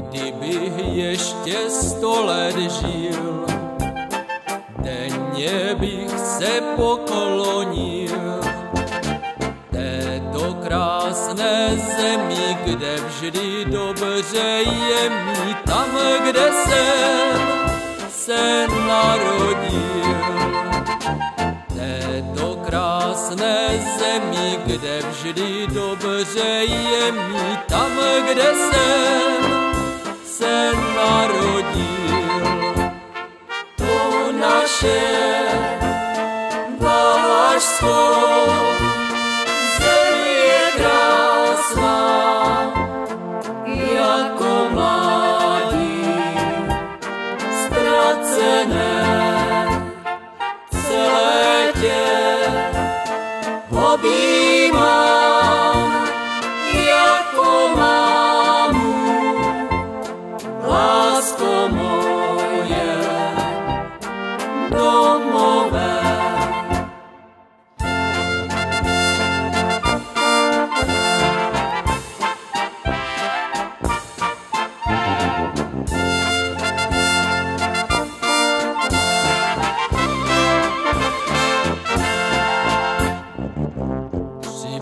Kdybych ještě 100 let žil, denně bych se poklonil této krásné zemi, kde vždy dobře je mi, tam, kde jsem se narodil. Této krásné zemi, kde vždy dobře je mi, tam, kde jsem se narodil. To naše Valašsko, země je krásná, jako mládí ztracené. Celé tě objímám jako mámu, lásko moje domové.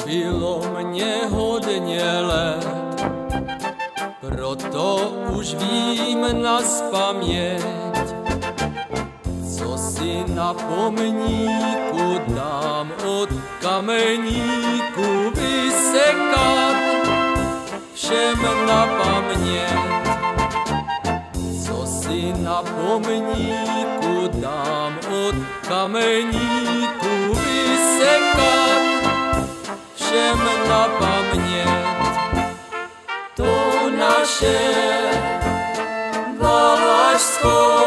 Bylo mě hodně let, proto už vím nazpaměť, co si na pomníku dám od kameníku vysekat, všem na paměť. Co si na pomníku dám od kameníku vysekat, všem na paměť. To naše Valašsko,